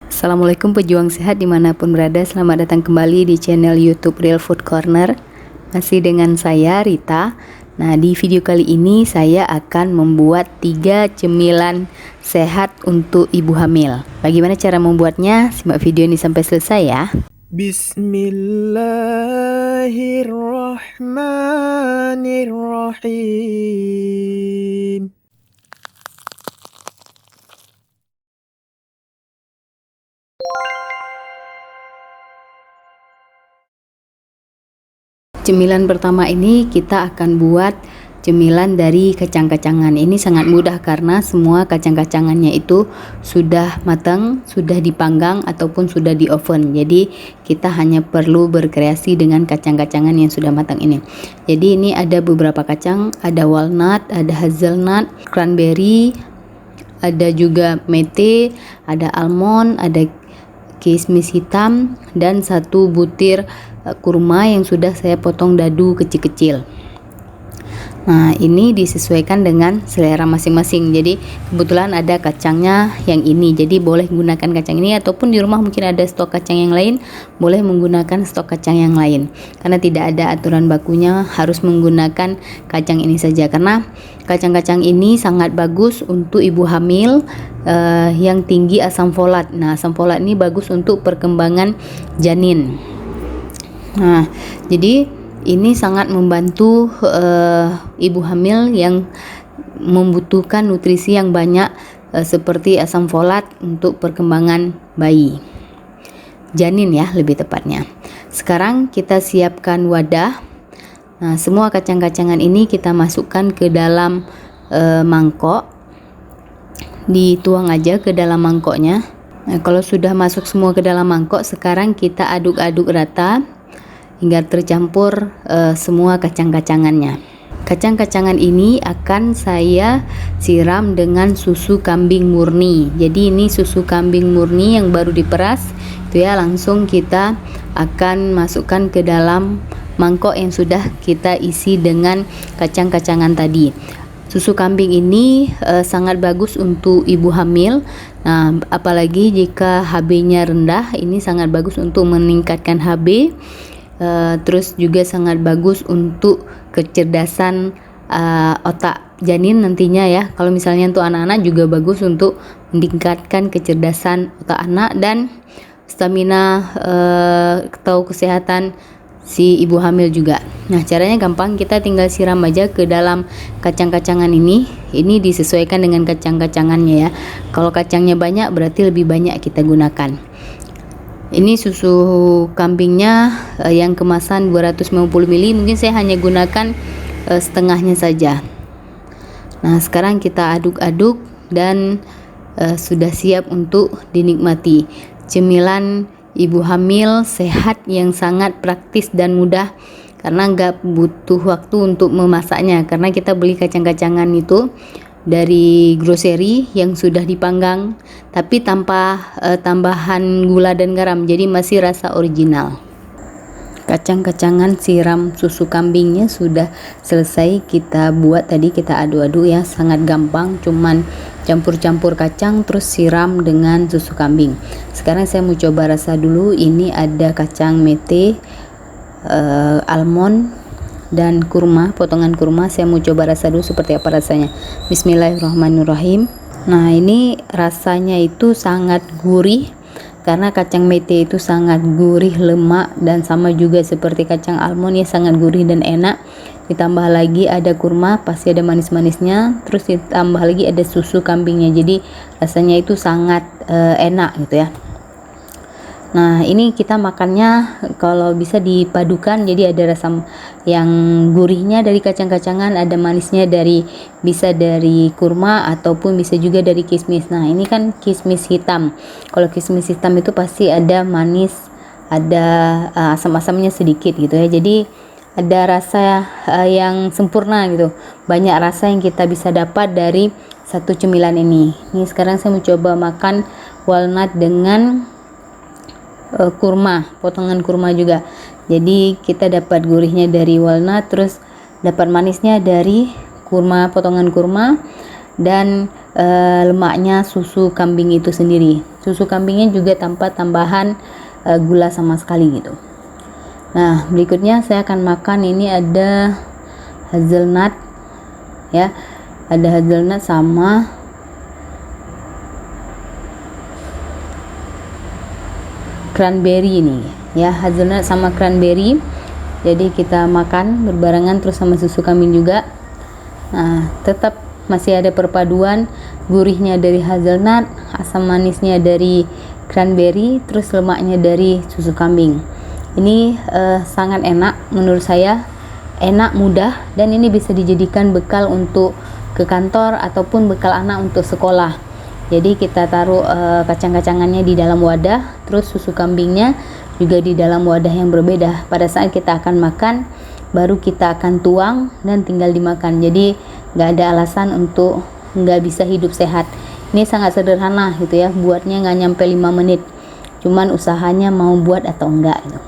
Assalamualaikum pejuang sehat dimanapun berada, selamat datang kembali di channel YouTube Real Food Corner. Masih dengan saya Rita. Nah, di video kali ini saya akan membuat 3 cemilan sehat untuk ibu hamil. Bagaimana cara membuatnya? Simak video ini sampai selesai ya. Bismillahirrahmanirrahim. Cemilan pertama ini kita akan buat cemilan dari kacang-kacangan. Ini sangat mudah karena semua kacang-kacangannya itu sudah matang, sudah dipanggang ataupun sudah di oven. Jadi kita hanya perlu berkreasi dengan kacang-kacangan yang sudah matang ini. Jadi ini ada beberapa kacang, ada walnut, ada hazelnut, cranberry, ada juga mete, ada almond, ada kismis hitam, dan 1 butir kurma yang sudah saya potong dadu kecil-kecil. Nah, ini disesuaikan dengan selera masing-masing. Jadi kebetulan ada kacangnya yang ini, jadi boleh gunakan kacang ini, ataupun di rumah mungkin ada stok kacang yang lain, boleh menggunakan stok kacang yang lain. Karena tidak ada aturan bakunya harus menggunakan kacang ini saja, karena kacang-kacang ini sangat bagus untuk ibu hamil yang tinggi asam folat. Nah, asam folat ini bagus untuk perkembangan janin. Nah, jadi ini sangat membantu ibu hamil yang membutuhkan nutrisi yang banyak seperti asam folat untuk perkembangan bayi, janin ya lebih tepatnya. Sekarang kita siapkan wadah. Nah, semua kacang-kacangan ini kita masukkan ke dalam mangkok. Dituang aja ke dalam mangkoknya. Nah, kalau sudah masuk semua ke dalam mangkok, sekarang kita aduk-aduk rata hingga tercampur semua kacang-kacangannya. Kacang-kacangan ini akan saya siram dengan susu kambing murni. Jadi ini susu kambing murni yang baru diperas, itu ya, langsung kita akan masukkan ke dalam mangkok yang sudah kita isi dengan kacang-kacangan tadi. Susu kambing ini sangat bagus untuk ibu hamil. Nah, apalagi jika HB-nya rendah, ini sangat bagus untuk meningkatkan HB. Terus juga sangat bagus untuk kecerdasan otak janin nantinya ya. Kalau misalnya untuk anak-anak juga bagus untuk meningkatkan kecerdasan otak anak dan stamina atau kesehatan si ibu hamil juga. Nah, caranya gampang, kita tinggal siram aja ke dalam kacang-kacangan ini. Ini disesuaikan dengan kacang-kacangannya ya. Kalau kacangnya banyak berarti lebih banyak kita gunakan. Ini susu kambingnya yang kemasan 250 ml, mungkin saya hanya gunakan setengahnya saja. Nah, sekarang kita aduk-aduk dan sudah siap untuk dinikmati. Cemilan ibu hamil sehat yang sangat praktis dan mudah, karena nggak butuh waktu untuk memasaknya, karena kita beli kacang-kacangan itu dari grocery yang sudah dipanggang tapi tanpa tambahan gula dan garam, jadi masih rasa original. Kacang-kacangan siram susu kambingnya sudah selesai kita buat tadi, kita aduk-aduk ya, sangat gampang, cuman campur-campur kacang terus siram dengan susu kambing. Sekarang saya mau coba rasa dulu. Ini ada kacang mete, almond dan kurma, potongan kurma. Saya mau coba rasa dulu seperti apa rasanya. Bismillahirrahmanirrahim. Nah, ini rasanya itu sangat gurih karena kacang mete itu sangat gurih, lemak, dan sama juga seperti kacang almond ya, sangat gurih dan enak. Ditambah lagi ada kurma, pasti ada manis-manisnya, terus ditambah lagi ada susu kambingnya, jadi rasanya itu sangat enak gitu ya. Nah, ini kita makannya kalau bisa dipadukan, jadi ada rasa yang gurihnya dari kacang-kacangan, ada manisnya bisa dari kurma ataupun bisa juga dari kismis. Nah, ini kan kismis hitam. Kalau kismis hitam itu pasti ada manis, ada asam-asamnya sedikit gitu ya. Jadi ada rasa yang sempurna gitu. Banyak rasa yang kita bisa dapat dari satu cemilan ini. Ini sekarang saya mau coba makan walnut dengan kurma, potongan kurma juga. Jadi kita dapat gurihnya dari walnut, terus dapat manisnya dari kurma, potongan kurma, dan lemaknya susu kambing itu sendiri. Susu kambingnya juga tanpa tambahan gula sama sekali gitu. Nah, berikutnya saya akan makan, ini ada hazelnut ya. Ada hazelnut sama cranberry ini ya, hazelnut sama cranberry. Jadi kita makan berbarengan terus sama susu kambing juga. Nah, tetap masih ada perpaduan gurihnya dari hazelnut, asam manisnya dari cranberry, terus lemaknya dari susu kambing. Ini sangat enak menurut saya, enak, mudah, dan ini bisa dijadikan bekal untuk ke kantor ataupun bekal anak untuk sekolah. Jadi kita taruh kacang-kacangannya di dalam wadah, terus susu kambingnya juga di dalam wadah yang berbeda. Pada saat kita akan makan, baru kita akan tuang dan tinggal dimakan. Jadi nggak ada alasan untuk nggak bisa hidup sehat. Ini sangat sederhana gitu ya, buatnya nggak nyampe 5 menit. Cuman usahanya mau buat atau enggak gitu.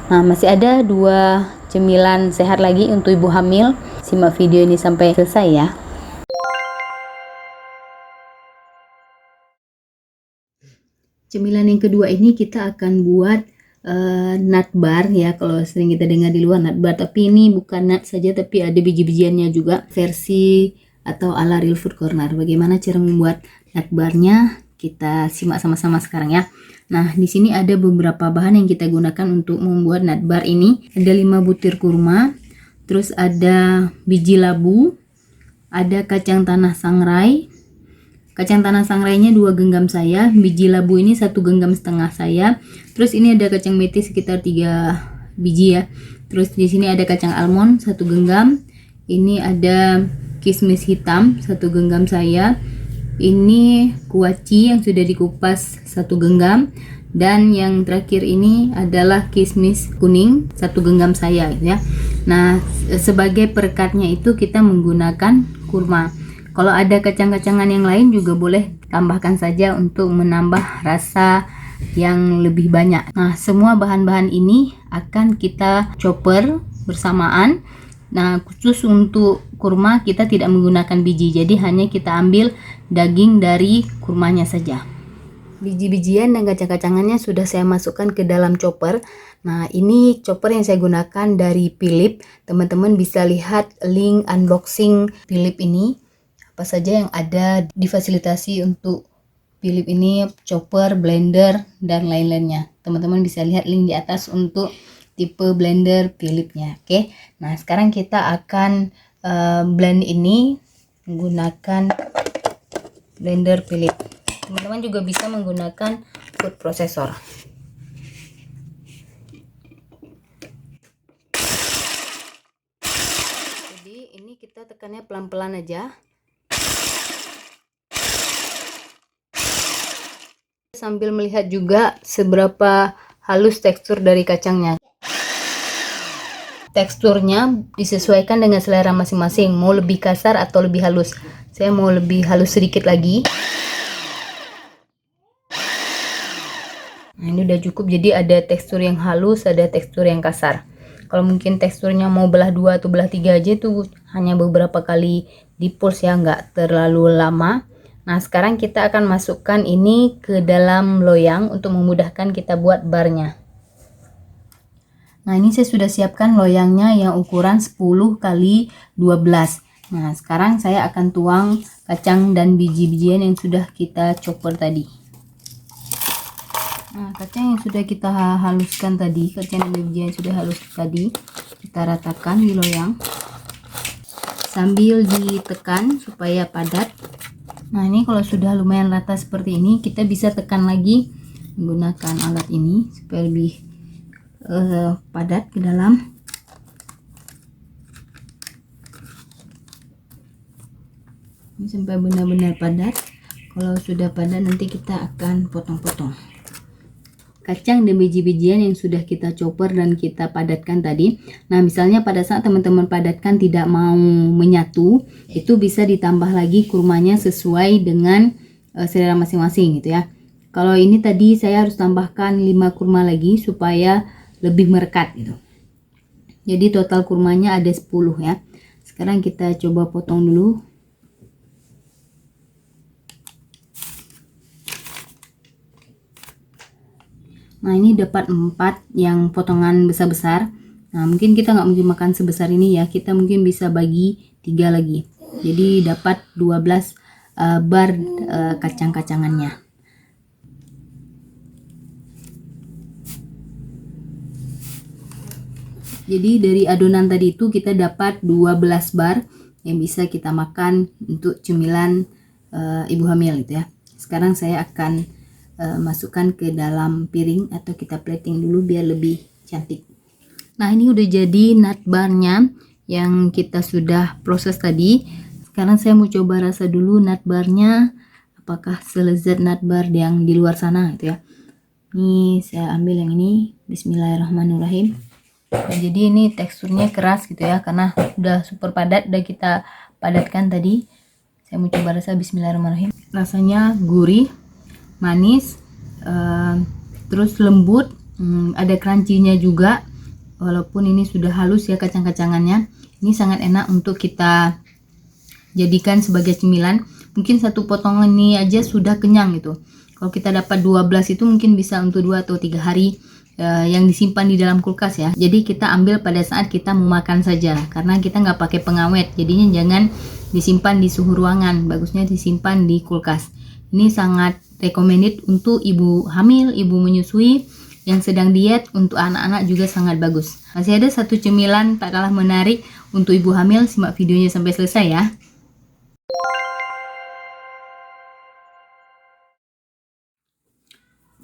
Nah, masih ada 2 cemilan sehat lagi untuk ibu hamil. Simak video ini sampai selesai ya. Cemilan yang kedua ini kita akan buat nut bar ya. Kalau sering kita dengar di luar nut bar, tapi ini bukan nut saja tapi ada biji-bijiannya juga, versi atau ala Real Food Corner. Bagaimana cara membuat nut barnya? Kita simak sama-sama sekarang ya. Nah, di sini ada beberapa bahan yang kita gunakan untuk membuat nut bar ini. Ada 5 butir kurma, terus ada biji labu, ada kacang tanah sangrai. Kacang tanah sangrainya 2 genggam saya, biji labu ini 1,5 genggam saya. Terus ini ada kacang mete sekitar 3 biji ya. Terus di sini ada kacang almond 1 genggam. Ini ada kismis hitam 1 genggam saya. Ini kuaci yang sudah dikupas 1 genggam, dan yang terakhir ini adalah kismis kuning 1 genggam saya gitu ya. Nah, sebagai perekatnya itu kita menggunakan kurma. Kalau ada kacang-kacangan yang lain juga boleh tambahkan saja untuk menambah rasa yang lebih banyak. Nah, semua bahan-bahan ini akan kita chopper bersamaan. Nah, khusus untuk kurma kita tidak menggunakan biji, jadi hanya kita ambil daging dari kurmanya saja. Biji-bijian dan kacang-kacangannya sudah saya masukkan ke dalam chopper. Nah, ini chopper yang saya gunakan dari Philips. Teman-teman bisa lihat link unboxing Philips ini, apa saja yang ada difasilitasi untuk Philips ini, chopper, blender, dan lain-lainnya. Teman-teman bisa lihat link di atas untuk tipe blender Philips-nya. Oke. Nah, sekarang kita akan blend ini menggunakan blender Philips. Teman-teman juga bisa menggunakan food processor. Jadi ini kita tekannya pelan-pelan aja. Sambil melihat juga seberapa halus tekstur dari kacangnya. Teksturnya disesuaikan dengan selera masing-masing, mau lebih kasar atau lebih halus. Saya mau lebih halus sedikit lagi. Nah, ini udah cukup, jadi ada tekstur yang halus, ada tekstur yang kasar. Kalau mungkin teksturnya mau belah 2 atau belah 3 aja tuh hanya beberapa kali dipuls ya, nggak terlalu lama. Nah, sekarang kita akan masukkan ini ke dalam loyang untuk memudahkan kita buat barnya. Nah, ini saya sudah siapkan loyangnya yang ukuran 10 kali 12. Nah, sekarang saya akan tuang kacang dan biji-bijian yang sudah kita chopper tadi. Nah, kacang yang sudah kita haluskan tadi, kacang dan biji yang sudah halus tadi, kita ratakan di loyang sambil ditekan supaya padat. Nah, ini kalau sudah lumayan rata seperti ini, kita bisa tekan lagi menggunakan alat ini supaya lebih padat ke dalam. Ini sampai benar-benar padat. Kalau sudah padat nanti kita akan potong-potong kacang dan biji-bijian yang sudah kita chopper dan kita padatkan tadi. Nah, misalnya pada saat teman-teman padatkan tidak mau menyatu, itu bisa ditambah lagi kurmanya sesuai dengan selera masing-masing gitu ya. Kalau ini tadi saya harus tambahkan 5 kurma lagi supaya lebih merekat gitu. Jadi total kurmanya ada 10 ya. Sekarang kita coba potong dulu. Nah ini dapat 4 yang potongan besar-besar. Nah mungkin kita nggak mungkin makan sebesar ini ya, kita mungkin bisa bagi 3 lagi. Jadi dapat 12 bar kacang-kacangannya. Jadi dari adonan tadi itu kita dapat 12 bar yang bisa kita makan untuk cemilan ibu hamil gitu ya. Sekarang saya akan masukkan ke dalam piring atau kita plating dulu biar lebih cantik. Nah ini udah jadi nut barnya yang kita sudah proses tadi. Sekarang saya mau coba rasa dulu nut barnya, apakah selezat nut bar yang di luar sana gitu ya. Ini saya ambil yang ini, bismillahirrahmanirrahim. Nah, jadi ini teksturnya keras gitu ya, karena udah super padat, udah kita padatkan tadi. Saya mau coba rasa, bismillahirrahmanirrahim. Rasanya gurih, manis, terus lembut, ada crunchy-nya juga. Walaupun ini sudah halus ya kacang-kacangannya, ini sangat enak untuk kita jadikan sebagai cemilan. Mungkin satu potongan ini aja sudah kenyang gitu. Kalau kita dapat 12 itu mungkin bisa untuk 2 atau 3 hari yang disimpan di dalam kulkas ya. Jadi kita ambil pada saat kita mau makan saja, karena kita nggak pakai pengawet, jadinya jangan disimpan di suhu ruangan, bagusnya disimpan di kulkas. Ini sangat recommended untuk ibu hamil, ibu menyusui, yang sedang diet, untuk anak-anak juga sangat bagus. Masih ada satu cemilan tak kalah menarik untuk ibu hamil, simak videonya sampai selesai ya.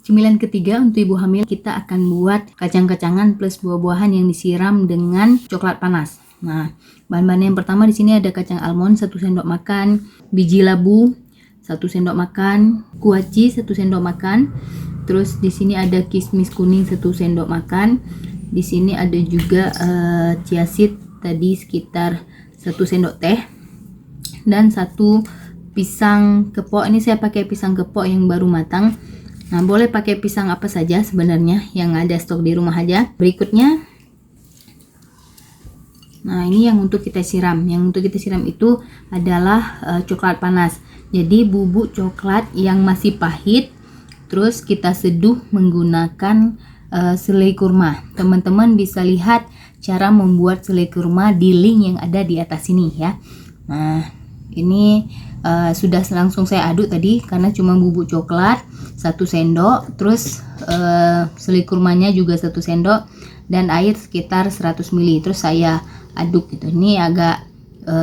Cemilan ketiga untuk ibu hamil, kita akan buat kacang-kacangan plus buah-buahan yang disiram dengan coklat panas. Nah, bahan-bahan yang pertama di sini ada kacang almond 1 sendok makan, biji labu 1 sendok makan, kuaci 1 sendok makan. Terus di sini ada kismis kuning 1 sendok makan. Di sini ada juga chia seed tadi sekitar 1 sendok teh, dan 1 pisang kepok. Ini saya pakai pisang kepok yang baru matang. Nah, boleh pakai pisang apa saja sebenarnya yang ada stok di rumah aja. Berikutnya, nah ini yang untuk kita siram. Yang untuk kita siram itu adalah coklat panas. Jadi bubuk coklat yang masih pahit, terus kita seduh menggunakan selai kurma. Teman-teman bisa lihat cara membuat selai kurma di link yang ada di atas sini ya. Nah ini sudah langsung saya aduk tadi, karena cuma bubuk coklat 1 sendok, terus selai kurmanya juga 1 sendok, dan air sekitar 100 ml. Terus saya aduk gitu. Ini agak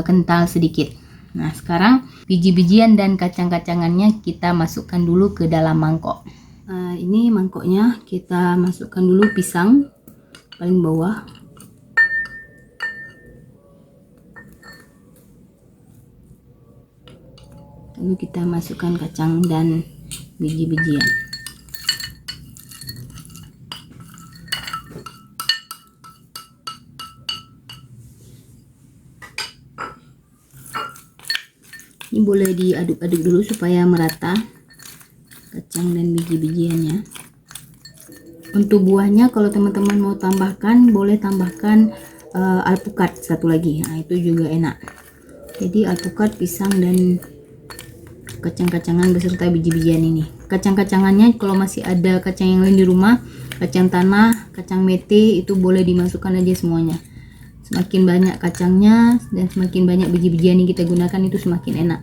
kental sedikit. Nah sekarang biji-bijian dan kacang-kacangannya kita masukkan dulu ke dalam mangkok. Ini mangkoknya kita masukkan dulu pisang paling bawah. Lalu kita masukkan kacang dan biji-bijian. Ini boleh diaduk-aduk dulu supaya merata kacang dan biji-bijiannya. Untuk buahnya, kalau teman-teman mau tambahkan, boleh tambahkan alpukat 1 lagi. Nah itu juga enak. Jadi alpukat, pisang, dan kacang-kacangan beserta biji-bijian ini. Kacang-kacangannya kalau masih ada kacang yang lain di rumah, kacang tanah, kacang mete, itu boleh dimasukkan aja semuanya. Semakin banyak kacangnya dan semakin banyak biji-bijian yang kita gunakan, itu semakin enak.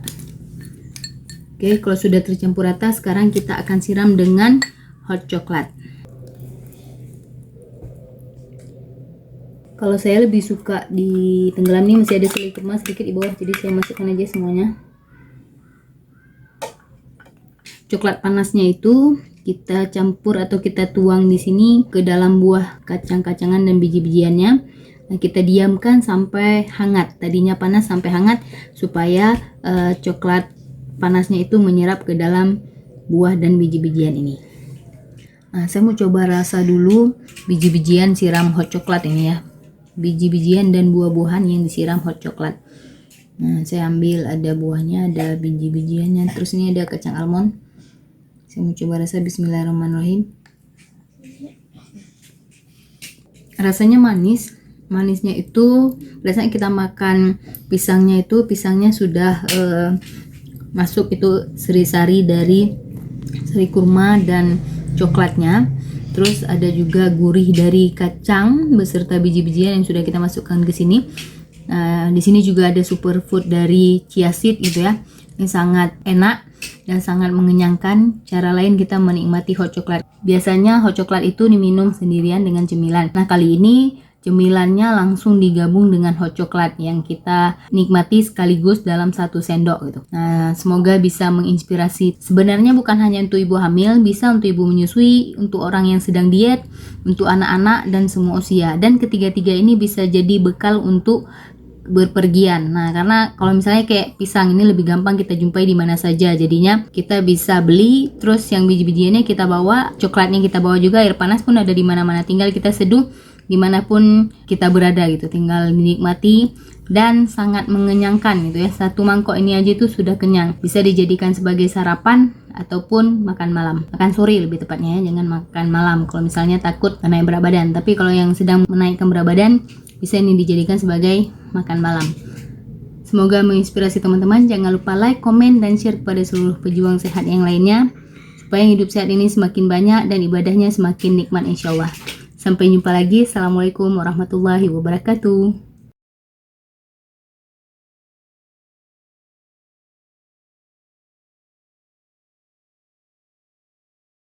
Oke, kalau sudah tercampur rata, sekarang kita akan siram dengan hot coklat. Kalau saya lebih suka di tenggelam, nih masih ada selai kurma sedikit di bawah, jadi saya masukkan aja semuanya. Coklat panasnya itu kita campur atau kita tuang di sini ke dalam buah kacang-kacangan dan biji-bijiannya. Nah, kita diamkan sampai hangat. Tadinya panas sampai hangat supaya coklat panasnya itu menyerap ke dalam buah dan biji-bijian ini. Nah, saya mau coba rasa dulu biji-bijian siram hot coklat ini ya. Biji-bijian dan buah-buahan yang disiram hot coklat. Nah, saya ambil, ada buahnya, ada biji-bijiannya, terus ini ada kacang almond. Saya mau coba rasa, bismillahirrahmanirrahim. Rasanya manis. Manisnya itu biasanya kita makan pisangnya itu, pisangnya sudah masuk itu sari-sari dari sari kurma dan coklatnya. Terus ada juga gurih dari kacang beserta biji-bijian yang sudah kita masukkan ke sini. Di sini juga ada superfood dari chia seed gitu ya. Ini sangat enak dan sangat mengenyangkan. Cara lain kita menikmati hot chocolate. Biasanya hot chocolate itu diminum sendirian dengan cemilan. Nah, kali ini cemilannya langsung digabung dengan hot chocolate yang kita nikmati sekaligus dalam 1 sendok gitu. Nah, semoga bisa menginspirasi. Sebenarnya bukan hanya untuk ibu hamil, bisa untuk ibu menyusui, untuk orang yang sedang diet, untuk anak-anak dan semua usia. Dan ketiga-tiga ini bisa jadi bekal untuk berpergian. Nah, karena kalau misalnya kayak pisang ini lebih gampang kita jumpai di mana saja. Jadinya kita bisa beli, terus yang biji-bijiannya kita bawa, coklatnya kita bawa juga, air panas pun ada di mana-mana. Tinggal kita seduh dimanapun kita berada gitu. Tinggal dinikmati dan sangat mengenyangkan gitu ya. 1 mangkok ini aja itu sudah kenyang. Bisa dijadikan sebagai sarapan ataupun makan malam. Makan sore lebih tepatnya ya, jangan makan malam kalau misalnya takut naik berat badan. Tapi kalau yang sedang menaikkan berat badan, bisa ini dijadikan sebagai makan malam. Semoga menginspirasi teman-teman. Jangan lupa like, komen, dan share kepada seluruh pejuang sehat yang lainnya, supaya hidup sehat ini semakin banyak dan ibadahnya semakin nikmat insya Allah. Sampai jumpa lagi. Assalamualaikum warahmatullahi wabarakatuh.